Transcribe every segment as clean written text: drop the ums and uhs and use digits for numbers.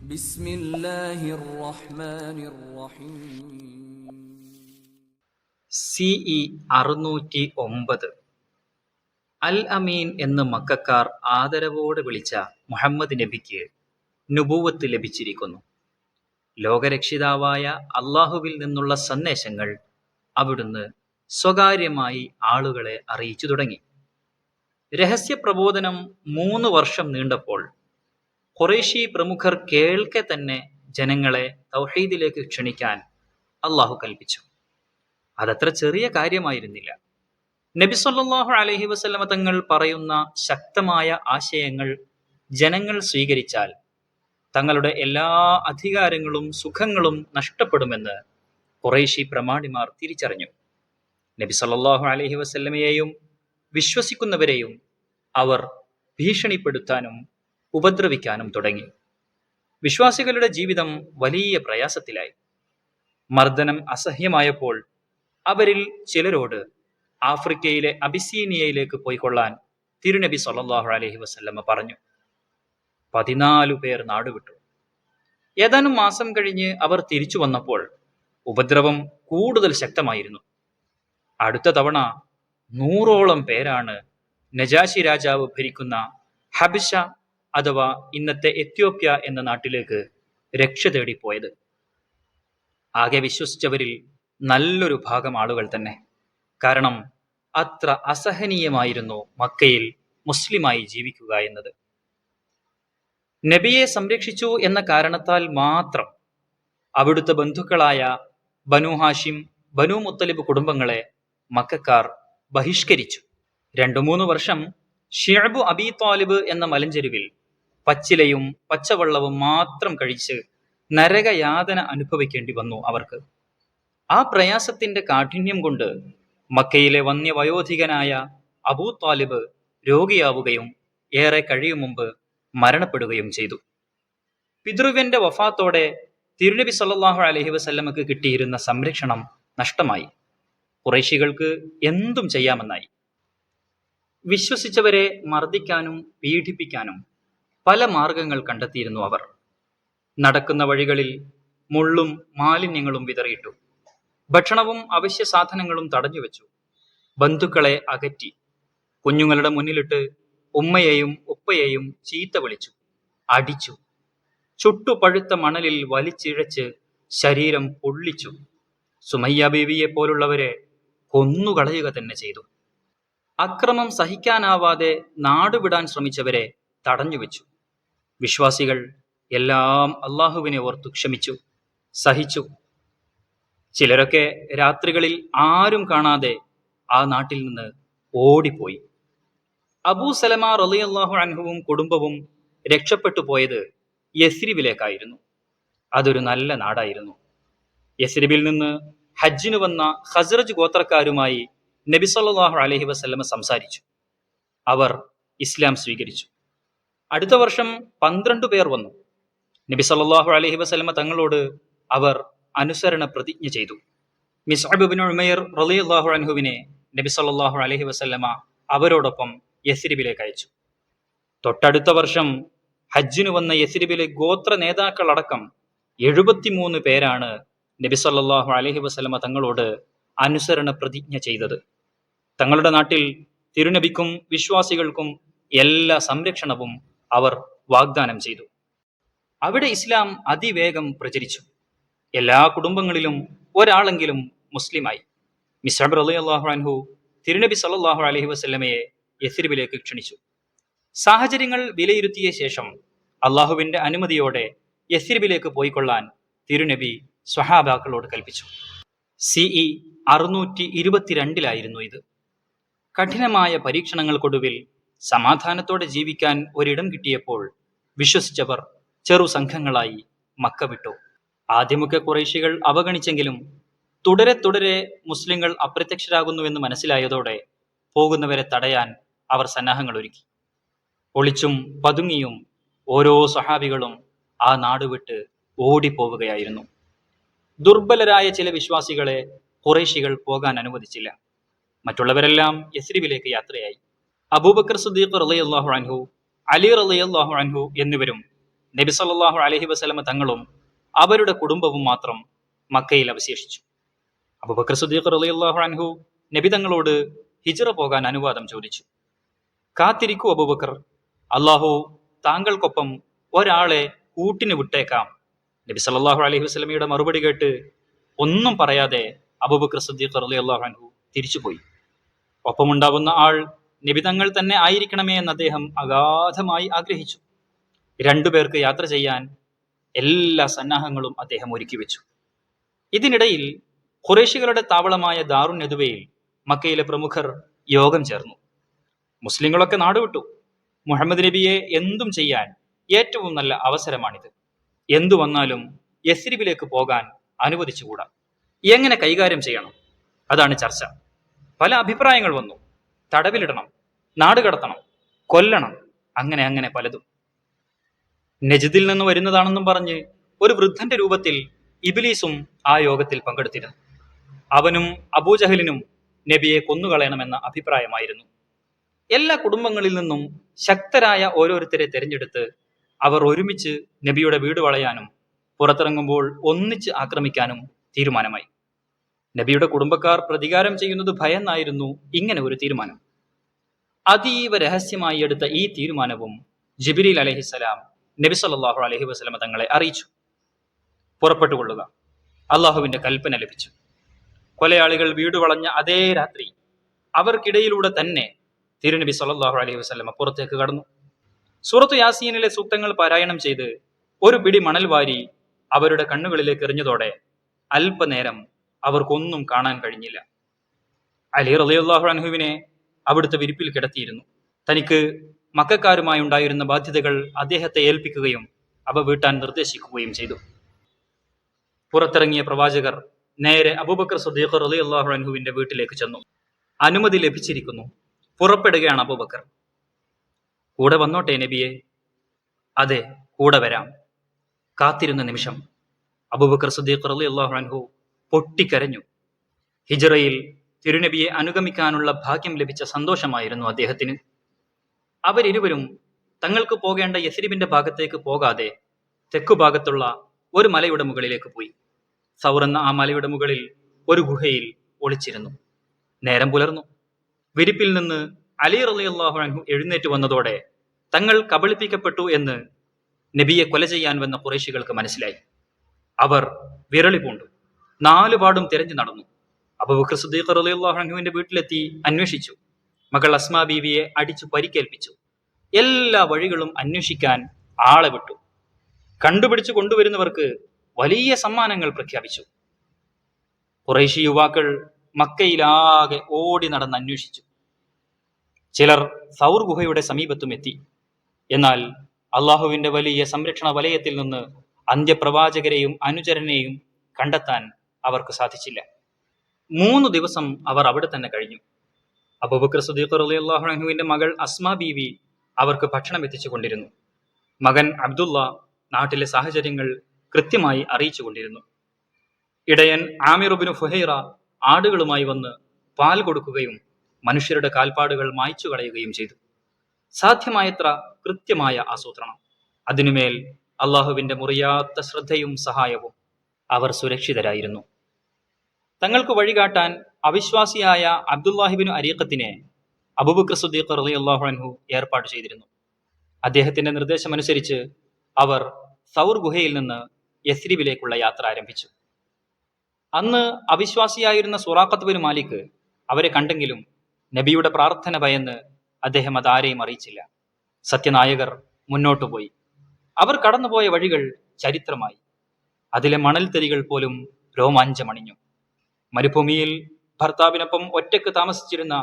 ബിസ്മില്ലാഹിർ റഹ്മാനിർ റഹീം. CE 609 അൽ അമീൻ എന്ന് മക്കക്കാർ ആദരവോടെ വിളിച്ച മുഹമ്മദ് നബിക്ക് നുബുവത്ത് ലഭിച്ചിരിക്കുന്നു. ലോകരക്ഷിതാവായ അള്ളാഹുവിൽ നിന്നുള്ള സന്ദേശങ്ങൾ അവിടുന്ന് സ്വകാര്യമായി ആളുകളെ അറിയിച്ചു തുടങ്ങി. രഹസ്യ പ്രബോധനം 3 വർഷം നീണ്ടപ്പോൾ ഖുറൈശി പ്രമുഖർ കേൾക്കെ തന്നെ ജനങ്ങളെ തൗഹീദിലേക്ക് ക്ഷണിക്കാൻ അള്ളാഹു കൽപ്പിച്ചു. അതത്ര ചെറിയ കാര്യമായിരുന്നില്ല. നബി സല്ലല്ലാഹു അലൈഹി വസല്ലമ തങ്ങൾ പറയുന്ന ശക്തമായ ആശയങ്ങൾ ജനങ്ങൾ സ്വീകരിച്ചാൽ തങ്ങളുടെ എല്ലാ അധികാരങ്ങളും സുഖങ്ങളും നഷ്ടപ്പെടുമെന്ന് ഖുറൈശി പ്രമാണിമാർ തിരിച്ചറിഞ്ഞു. നബി സല്ലല്ലാഹു അലൈഹി വസല്ലമയെയും വിശ്വസിക്കുന്നവരെയും അവർ ഭീഷണിപ്പെടുത്താനും ഉപദ്രവിക്കാനും തുടങ്ങി. വിശ്വാസികളുടെ ജീവിതം വലിയ പ്രയാസത്തിലായി. മർദ്ദനം അസഹ്യമായപ്പോൾ അവരിൽ ചിലരോട് ആഫ്രിക്കയിലെ അബിസീനിയയിലേക്ക് പോയിക്കൊള്ളാൻ തിരുനബി സല്ലല്ലാഹു അലൈഹി വസല്ലമ പറഞ്ഞു. 14 പേർ നാടുവിട്ടു. ഏതാനും മാസം കഴിഞ്ഞ് അവർ തിരിച്ചു വന്നപ്പോൾ ഉപദ്രവം കൂടുതൽ ശക്തമായിരുന്നു. അടുത്ത തവണ 100ഓളം പേരാണ് നജാശി രാജാവ് ഭരിക്കുന്ന ഹബിഷ അഥവാ ഇന്നത്തെ എത്യോപ്യ എന്ന നാട്ടിലേക്ക് രക്ഷ തേടിപ്പോയത്. ആകെ വിശ്വസിച്ചവരിൽ നല്ലൊരു ഭാഗം ആളുകൾ തന്നെ. കാരണം അത്ര അസഹനീയമായിരുന്നു മക്കയിൽ മുസ്ലിമായി ജീവിക്കുക എന്നത്. നബിയെ സംരക്ഷിച്ചു എന്ന കാരണത്താൽ മാത്രം അവിടുത്തെ ബന്ധുക്കളായ ബനു ഹാഷിം, ബനു മുത്തലിബ് കുടുംബങ്ങളെ മക്കക്കാർ ബഹിഷ്കരിച്ചു. 2-3 വർഷം ഷിഅബു അബി ത്വാലിബ് എന്ന മലഞ്ചെരുവിൽ പച്ചിലയും പച്ചവെള്ളവും മാത്രം കഴിച്ച് നരകയാതന അനുഭവിക്കേണ്ടി വന്നു അവർക്ക്. ആ പ്രയാസത്തിന്റെ കാഠിന്യം കൊണ്ട് മക്കയിലെ വന്യവയോധികനായ അബൂ ത്വാലിബ് രോഗിയാവുകയും ഏറെ കഴിയും മുമ്പ് മരണപ്പെടുകയും ചെയ്തു. പിതൃവ്യന്റെ വഫാത്തോടെ തിരുനബി സല്ലല്ലാഹു അലൈഹി വസല്ലമക്ക് കിട്ടിയിരുന്ന സംരക്ഷണം നഷ്ടമായി. ഖുറൈശികൾക്ക് എന്തും ചെയ്യാമെന്നായി. വിശ്വസിച്ചവരെ മർദ്ദിക്കാനും പീഡിപ്പിക്കാനും പല മാർഗങ്ങൾ കണ്ടെത്തിയിരുന്നു അവർ. നടക്കുന്ന വഴികളിൽ മുള്ളും മാലിന്യങ്ങളും വിതറിയിട്ടു. ഭക്ഷണവും അവശ്യ സാധനങ്ങളും തടഞ്ഞുവെച്ചു. ബന്ധുക്കളെ അകറ്റി. കുഞ്ഞുങ്ങളുടെ മുന്നിലിട്ട് ഉമ്മയെയും ഉപ്പയെയും ചീത്ത വിളിച്ചു, അടിച്ചു. ചുട്ടുപഴുത്ത മണലിൽ വലിച്ചിഴച്ച് ശരീരം പൊള്ളിച്ചു. സുമയ്യ ബീവിയെ പോലുള്ളവരെ കൊന്നുകളയുക തന്നെ ചെയ്തു. അക്രമം സഹിക്കാനാവാതെ നാടുവിടാൻ ശ്രമിച്ചവരെ തടഞ്ഞുവെച്ചു. വിശ്വാസികൾ എല്ലാം അള്ളാഹുവിനെ ഓർത്തു ക്ഷമിച്ചു, സഹിച്ചു. ചിലരൊക്കെ രാത്രികളിൽ ആരും കാണാതെ ആ നാട്ടിൽ നിന്ന് ഓടിപ്പോയി. അബൂ സലമ റളിയല്ലാഹു അൻഹുവും കുടുംബവും രക്ഷപ്പെട്ടു പോയത് യസ്രിബിലേക്കായിരുന്നു. അതൊരു നല്ല നാടായിരുന്നു. യസ്രിബിൽ നിന്ന് ഹജ്ജിന് വന്ന ഖസ്റജ് ഗോത്രക്കാരുമായി നബി സല്ലല്ലാഹു അലൈഹി വസല്ലമ സംസാരിച്ചു. അവർ ഇസ്ലാം സ്വീകരിച്ചു. അടുത്ത വർഷം 12 പേർ വന്നു. നബി സല്ലല്ലാഹു അലൈഹി വസല്ലമ തങ്ങളോട് അവർ അനുസരണ പ്രതിജ്ഞ ചെയ്തു. മിസ്അബ് ഇബ്നു ഉമൈർ റളിയല്ലാഹു അൻഹുവിനെ നബി സല്ലല്ലാഹു അലൈഹി വസല്ലമ അവരോടൊപ്പം യസ്രിബിലേക്ക് അയച്ചു. തൊട്ടടുത്ത വർഷം ഹജ്ജിന് വന്ന യസ്രിബിലെ ഗോത്ര നേതാക്കളടക്കം 73 പേരാണ് നബി സല്ലല്ലാഹു അലൈഹി വസല്ലമ തങ്ങളോട് അനുസരണ പ്രതിജ്ഞ ചെയ്തത്. തങ്ങളുടെ നാട്ടിൽ തിരുനബിക്കും വിശ്വാസികൾക്കും എല്ലാ സംരക്ഷണവും അവർ വാഗ്ദാനം ചെയ്തു. അവിടെ ഇസ്ലാം അതിവേഗം പ്രചരിച്ചു. എല്ലാ കുടുംബങ്ങളിലും ഒരാളെങ്കിലും മുസ്ലിമായി. മിസ്അബ് റളിയല്ലാഹു അൻഹു തിരുനബി സല്ലല്ലാഹു അലൈഹി വസല്ലമയെ യസ്രിബിലേക്ക് ക്ഷണിച്ചു. സാഹചര്യങ്ങൾ വിലയിരുത്തിയ ശേഷം അള്ളാഹുവിന്റെ അനുമതിയോടെ യസ്രിബിലേക്ക് പോയിക്കൊള്ളാൻ തിരുനബി സ്വഹാബാക്കളോട് കൽപ്പിച്ചു. CE 622 ഇത്. കഠിനമായ പരീക്ഷണങ്ങൾക്കൊടുവിൽ സമാധാനത്തോടെ ജീവിക്കാൻ ഒരിടം കിട്ടിയപ്പോൾ വിശ്വസിച്ചവർ ചെറു സംഘങ്ങളായി മക്ക വിട്ടു. ആദ്യമൊക്കെ ഖുറൈശികൾ അവഗണിച്ചെങ്കിലും തുടരെ തുടരെ മുസ്ലിങ്ങൾ അപ്രത്യക്ഷരാകുന്നുവെന്ന് മനസ്സിലായതോടെ പോകുന്നവരെ തടയാൻ അവർ സന്നാഹങ്ങൾ ഒരുക്കി. ഒളിച്ചും പതുങ്ങിയും ഓരോ സ്വഹാബികളും ആ നാടുവിട്ട് ഓടിപ്പോവുകയായിരുന്നു. ദുർബലരായ ചില വിശ്വാസികളെ ഖുറൈശികൾ പോകാൻ അനുവദിച്ചില്ല. മറ്റുള്ളവരെല്ലാം യസ്രിബിലേക്ക് യാത്രയായി. അബൂബക്കർ സിദ്ദീഖ് റളിയല്ലാഹു അൻഹു, അലി റളിയല്ലാഹു അൻഹു എന്നിവരും നബി സല്ലല്ലാഹു അലൈഹി വസല്ലമ തങ്ങളും അവരുടെ കുടുംബവും മാത്രം മക്കയിൽ അവശേഷിച്ചു. അബൂബക്കർ സിദ്ദീഖ് റളിയല്ലാഹു അൻഹു നബി തങ്ങളോട് ഹിജ്റ പോകാൻ അനുവാദം ചോദിച്ചു. കാത്തിരിക്കൂ അബൂബക്കർ, അള്ളാഹു താങ്കൾക്കൊപ്പം ഒരാളെ കൂട്ടിന് വിട്ടേക്കാം. നബി സല്ലല്ലാഹു അലൈഹി വസല്ലമയുടെ മറുപടി കേട്ട് ഒന്നും പറയാതെ അബൂബക്കർ സിദ്ദീഖ് റളിയല്ലാഹു അൻഹു തിരിച്ചുപോയി. ഒപ്പമുണ്ടാവുന്ന ആൾ നബി തങ്ങൾ തന്നെ ആയിരിക്കണമേ എന്ന് അദ്ദേഹം അഗാധമായി ആഗ്രഹിച്ചു. രണ്ടുപേർക്ക് യാത്ര ചെയ്യാൻ എല്ലാ സന്നാഹങ്ങളും അദ്ദേഹം ഒരുക്കി വെച്ചു. ഇതിനിടയിൽ ഖുറൈശികളുടെ താവളമായ ദാറുൻ നദുവയിൽ മക്കയിലെ പ്രമുഖർ യോഗം ചേർന്നു. മുസ്ലിങ്ങളൊക്കെ നാടുവിട്ടു. മുഹമ്മദ് നബിയെ എന്തും ചെയ്യാൻ ഏറ്റവും നല്ല അവസരമാണിത്. എന്തു വന്നാലും യസ്രിബിലേക്ക് പോകാൻ അനുവദിച്ചുകൂടാ. എങ്ങനെ കൈകാര്യം ചെയ്യണം, അതാണ് ചർച്ച. പല അഭിപ്രായങ്ങൾ വന്നു. തടവിലിടണം, നാടുകടത്തണം, കൊല്ലണം, അങ്ങനെ അങ്ങനെ പലതും. നജ്ദിൽ നിന്ന് വരുന്നതാണെന്നും പറഞ്ഞ് ഒരു വൃദ്ധന്റെ രൂപത്തിൽ ഇബ്ലീസും ആ യോഗത്തിൽ പങ്കെടുത്തിരുന്നു. അവനും അബൂജഹലിനും നബിയെ കൊന്നുകളയണമെന്ന അഭിപ്രായമായിരുന്നു. എല്ലാ കുടുംബങ്ങളിൽ നിന്നും ശക്തരായ ഓരോരുത്തരെ തിരഞ്ഞെടുത്ത് അവർ ഒരുമിച്ച് നബിയുടെ വീട് വളയാനും പുറത്തിറങ്ങുമ്പോൾ ഒന്നിച്ച് ആക്രമിക്കാനും തീരുമാനമായി. നബിയുടെ കുടുംബക്കാർ പ്രതികാരം ചെയ്യുന്നത് ഭയന്നായിരുന്നു ഇങ്ങനെ ഒരു തീരുമാനം. അതീവ രഹസ്യമായി എടുത്ത ഈ തീരുമാനവും ജിബ്രീൽ അലൈഹിസ്സലാം നബി സല്ലല്ലാഹു അലൈഹി വസല്ലമ തങ്ങളെ അറിയിച്ചു. പുറപ്പെട്ടുകൊള്ളുക, അള്ളാഹുവിന്റെ കൽപ്പന ലഭിച്ചു. കൊലയാളികൾ വീട് വളഞ്ഞ അതേ രാത്രി അവർക്കിടയിലൂടെ തന്നെ തിരുനബി സല്ലല്ലാഹു അലൈഹി വസല്ലമ പുറത്തേക്ക് കടന്നു. സൂറത്തു യാസീനിലെ സൂക്തങ്ങൾ പാരായണം ചെയ്ത് ഒരു പിടി മണൽ വാരി അവരുടെ കണ്ണുകളിലേക്ക് എറിഞ്ഞതോടെ അല്പനേരം അവർക്കൊന്നും കാണാൻ കഴിഞ്ഞില്ല. അലി റളിയല്ലാഹു അൻഹുവിനെ അവിടുത്തെ വിരിപ്പിൽ കിടത്തിയിരുന്നു. തനിക്ക് മക്കക്കാരുമായി ഉണ്ടായിരുന്ന ബാധ്യതകൾ അദ്ദേഹത്തെ ഏൽപ്പിക്കുകയും അവ വീട്ടാൻ നിർദ്ദേശിക്കുകയും ചെയ്തു. പുറത്തിറങ്ങിയ പ്രവാചകർ നേരെ അബൂബക്കർ സിദ്ദീഖ് റളിയല്ലാഹു അൻഹുവിന്റെ വീട്ടിലേക്ക് ചെന്നു. അനുമതി ലഭിച്ചിരിക്കുന്നു, പുറപ്പെടുകയാണ് അബൂബക്കർ. കൂടെ വന്നോട്ടെ നബിയെ? അതെ, കൂടെ വരാം. കാത്തിരുന്ന നിമിഷം അബൂബക്കർ സിദ്ദീഖ് റളിയല്ലാഹു അൻഹു പൊട്ടിക്കരഞ്ഞു. ഹിജ്റയിൽ തിരുനബിയെ അനുഗമിക്കാനുള്ള ഭാഗ്യം ലഭിച്ച സന്തോഷമായിരുന്നു അദ്ദേഹത്തിന്. അവരിരുവരും തങ്ങൾക്ക് പോകേണ്ട യസ്രിബിന്റെ ഭാഗത്തേക്ക് പോകാതെ തെക്കുഭാഗത്തുള്ള ഒരു മലയുടെ മുകളിലേക്ക് പോയി. സൗർ എന്ന ആ മലയുടെ മുകളിൽ ഒരു ഗുഹയിൽ ഒളിച്ചിരുന്നു. നേരം പുലർന്നു. വിരിപ്പിൽ നിന്ന് അലി റളിയല്ലാഹു അൻഹു എഴുന്നേറ്റ് വന്നതോടെ തങ്ങൾ കബളിപ്പിക്കപ്പെട്ടു എന്ന് നബിയെ കൊല ചെയ്യാൻ വന്ന ഖുറൈശികൾക്ക് മനസ്സിലായി. അവർ വിരളി പൂണ്ടു. നാലുപാടും തിരഞ്ഞു നടന്നു. അബൂബക്കർ സിദ്ദീഖ് റളിയല്ലാഹു അൻഹുവിന്റെ വീട്ടിലെത്തി അന്വേഷിച്ചു. മകൾ അസ്മാ ബീവിയെ അടിച്ചു പരിക്കേൽപ്പിച്ചു. എല്ലാ വഴികളും അന്വേഷിക്കാൻ ആളെ വിട്ടു. കണ്ടുപിടിച്ചു കൊണ്ടുവരുന്നവർക്ക് വലിയ സമ്മാനങ്ങൾ പ്രഖ്യാപിച്ചു. ഖുറൈശി യുവാക്കൾ മക്കയിലാകെ ഓടി നടന്ന് അന്വേഷിച്ചു. ചിലർ സൗർ ഗുഹയുടെ സമീപത്തും എത്തി. എന്നാൽ അള്ളാഹുവിന്റെ വലിയ സംരക്ഷണ വലയത്തിൽ നിന്ന് അന്ത്യപ്രവാചകരെയും അനുചരനെയും കണ്ടെത്താൻ അവർക്ക് സാധിച്ചില്ല. 3 ദിവസം അവർ അവിടെ തന്നെ കഴിഞ്ഞു. അബൂബക്കർ സിദ്ദീഖ് റളിയല്ലാഹു അൻഹുവിന്റെ മകൾ അസ്മാ ബീവി അവർക്ക് ഭക്ഷണം എത്തിച്ചു കൊണ്ടിരുന്നു. മകൻ അബ്ദുള്ള നാട്ടിലെ സാഹചര്യങ്ങൾ കൃത്യമായി അറിയിച്ചു കൊണ്ടിരുന്നു. ഇടയൻ ആമിർ ഇബ്നു ഫുഹൈറ ആടുകളുമായി വന്ന് പാൽ കൊടുക്കുകയും മനുഷ്യരുടെ കാൽപ്പാടുകൾ മായ്ച്ചു കളയുകയും ചെയ്തു. സാധ്യമായത്ര കൃത്യമായ ആസൂത്രണം. അതിനുമേൽ അള്ളാഹുവിന്റെ മുറിയാത്ത ശ്രദ്ധയും സഹായവും. അവർ സുരക്ഷിതരായിരുന്നു. തങ്ങൾക്ക് വഴികാട്ടാൻ അവിശ്വാസിയായ അബ്ദുല്ലാഹിബ്നു അരീഖത്തിനെ അബൂബക്കർ സിദ്ദീഖ് റളിയല്ലാഹു അൻഹു ഏർപ്പാട് ചെയ്തിരുന്നു. അദ്ദേഹത്തിന്റെ നിർദ്ദേശമനുസരിച്ച് അവർ സൗർ ഗുഹയിൽ നിന്ന് യസ്രിബിലേക്കുള്ള യാത്ര ആരംഭിച്ചു. അന്ന് അവിശ്വാസിയായിരുന്ന സുറാഖത്ത് ബിൻ മാലിക് അവരെ കണ്ടെങ്കിലും നബിയുടെ പ്രാർത്ഥന ഭയന്ന് അദ്ദേഹം അതാരെയും അറിയിച്ചില്ല. സത്യനായകർ മുന്നോട്ടുപോയി. അവർ കടന്നുപോയ വഴികൾ ചരിത്രമായി. അതിലെ മണൽത്തരികൾ പോലും രോമാഞ്ചമണിഞ്ഞു. മരുഭൂമിയിൽ ഭർത്താവിനൊപ്പം ഒറ്റയ്ക്ക് താമസിച്ചിരുന്ന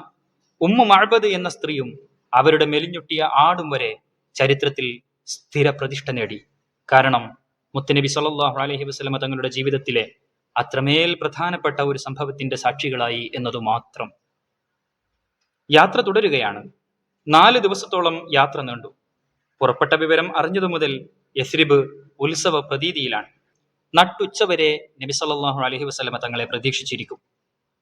ഉമ്മു മഅബദ് എന്ന സ്ത്രീയും അവരുടെ മെലിഞ്ഞൊട്ടിയ ആടും വരെ ചരിത്രത്തിൽ സ്ഥിര പ്രതിഷ്ഠ നേടി. കാരണം മുത്തുനബി സല്ലല്ലാഹു അലൈഹി വസല്ലമ തങ്ങളുടെ ജീവിതത്തിലെ അത്രമേൽ പ്രധാനപ്പെട്ട ഒരു സംഭവത്തിന്റെ സാക്ഷികളായി എന്നതു മാത്രം. യാത്ര തുടരുകയാണ്. 4 ദിവസത്തോളം യാത്ര നീണ്ടു. പുറപ്പെട്ട വിവരം അറിഞ്ഞതു മുതൽ യസ്രിബ് ഉത്സവ പ്രതീതിയിലാണ്. നട്ടുച്ചവരെ നബി സല്ലല്ലാഹു അലൈഹി വസല്ലമ തങ്ങളെ പ്രതീക്ഷിച്ചിരിക്കും.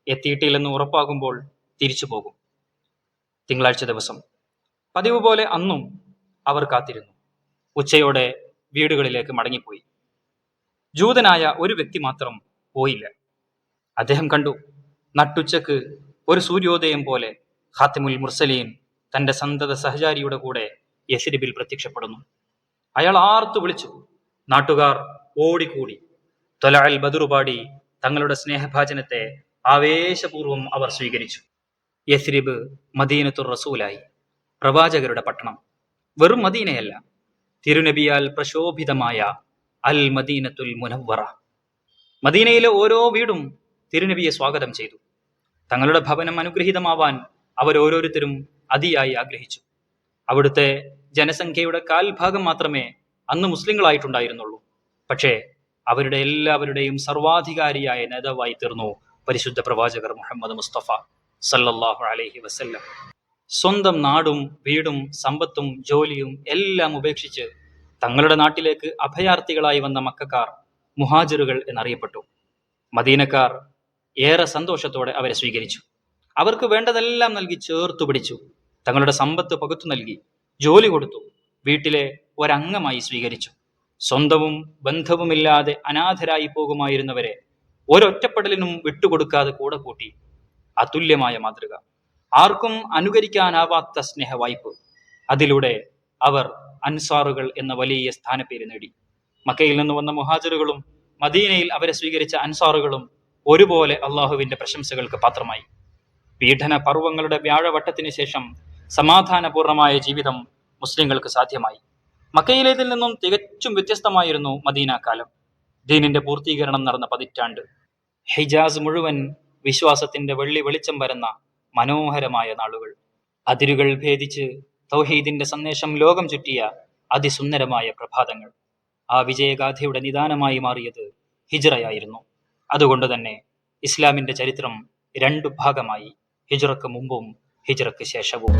എത്തിയിട്ടില്ലെന്ന് ഉറപ്പാകുമ്പോൾ തിരിച്ചു പോകും. തിങ്കളാഴ്ച ദിവസം പതിവ് പോലെ അന്നും അവർ കാത്തിരുന്നു. ഉച്ചയോടെ വീടുകളിലേക്ക് മടങ്ങിപ്പോയി. ജൂതനായ ഒരു വ്യക്തി മാത്രം പോയില്ല. അദ്ദേഹം കണ്ടു, നട്ടുച്ചക്ക് ഒരു സൂര്യോദയം പോലെ ഖാത്തിമുൽ മുർസലീൻ തന്റെ സന്തത സഹചാരിയുടെ കൂടെ യസ്രിബിൽ പ്രത്യക്ഷപ്പെടുന്നു. അയാൾ ആർത്തു വിളിച്ചു. നാട്ടുകാർ ഓടിക്കൂടി. ത്വലഅൽ ബദറു പാടി തങ്ങളുടെ സ്നേഹഭാചനത്തെ ആവേശപൂർവ്വം അവർ സ്വീകരിച്ചു. യസ്രിബ് മദീനത്തുർ റസൂലായി, പ്രവാചകരുടെ പട്ടണം. വെറും മദീനയല്ല, തിരുനബിയാൽ പ്രശോഭിതമായ അൽ മദീനത്തുൽ മുനവ്വറ. മദീനയിലെ ഓരോ വീടും തിരുനബിയെ സ്വാഗതം ചെയ്തു. തങ്ങളുടെ ഭവനം അനുഗ്രഹീതമാവാൻ അവരോരോരുത്തരും അതിയായി ആഗ്രഹിച്ചു. അവിടുത്തെ ജനസംഖ്യയുടെ 1/4 മാത്രമേ അന്ന് മുസ്ലിങ്ങളായിട്ടുണ്ടായിരുന്നുള്ളൂ. പക്ഷേ അവരുടെ എല്ലാവരുടെയും സർവാധികാരിയായ നേതാവായി തീർന്നു പരിശുദ്ധ പ്രവാചകർ മുഹമ്മദ് മുസ്തഫ സല്ലല്ലാഹു അലൈഹി വസല്ലം. സ്വന്തം നാടും വീടും സമ്പത്തും ജോലിയും എല്ലാം ഉപേക്ഷിച്ച് തങ്ങളുടെ നാട്ടിലേക്ക് അഭയാർത്ഥികളായി വന്ന മക്കക്കാർ മുഹാജിറുകൾ എന്നറിയപ്പെട്ടു. മദീനക്കാർ ഏറെ സന്തോഷത്തോടെ അവരെ സ്വീകരിച്ചു. അവർക്ക് വേണ്ടതെല്ലാം നൽകി ചേർത്തു പിടിച്ചു. തങ്ങളുടെ സമ്പത്ത് പകുത്തു നൽകി, ജോലി കൊടുത്തു, വീട്ടിലെ ഒരംഗമായി സ്വീകരിച്ചു. സ്വന്തവും ബന്ധവുമില്ലാതെ അനാഥരായി പോകുമായിരുന്നവരെ ഒരൊറ്റപ്പെടലിനും വിട്ടുകൊടുക്കാതെ കൂടെ കൂട്ടി. അതുല്യമായ മാതൃക, ആർക്കും അനുകരിക്കാനാവാത്ത സ്നേഹവായ്പ്. അതിലൂടെ അവർ അൻസാറുകൾ എന്ന വലിയ സ്ഥാനപ്പേര് നേടി. മക്കയിൽ നിന്ന് വന്ന മുഹാജിറുകളും മദീനയിൽ അവരെ സ്വീകരിച്ച അൻസാറുകളും ഒരുപോലെ അള്ളാഹുവിന്റെ പ്രശംസകൾക്ക് പാത്രമായി. പീഡന പർവ്വങ്ങളുടെ വ്യാഴവട്ടത്തിന് ശേഷം സമാധാനപൂർണമായ ജീവിതം മുസ്ലിങ്ങൾക്ക് സാധ്യമായി. മക്കയിലേതിൽ നിന്നും തികച്ചും വ്യത്യസ്തമായിരുന്നു മദീന കാലം. ദീനിന്റെ പൂർത്തീകരണം നടന്ന പതിറ്റാണ്ട്. ഹിജാസ് മുഴുവൻ വിശ്വാസത്തിന്റെ വെള്ളി വെളിച്ചം വരുന്ന മനോഹരമായ നാളുകൾ. അതിരുകൾ ഭേദിച്ച് തൗഹീദിന്റെ സന്ദേശം ലോകം ചുറ്റിയ അതിസുന്ദരമായ പ്രഭാതങ്ങൾ. ആ വിജയഗാഥയുടെ നിദാനമായി മാറിയത് ഹിജ്റയായിരുന്നു. അതുകൊണ്ട് തന്നെ ഇസ്ലാമിന്റെ ചരിത്രം 2 ഭാഗമായി, ഹിജ്റക്ക് മുമ്പും ഹിജ്റക്ക് ശേഷവും.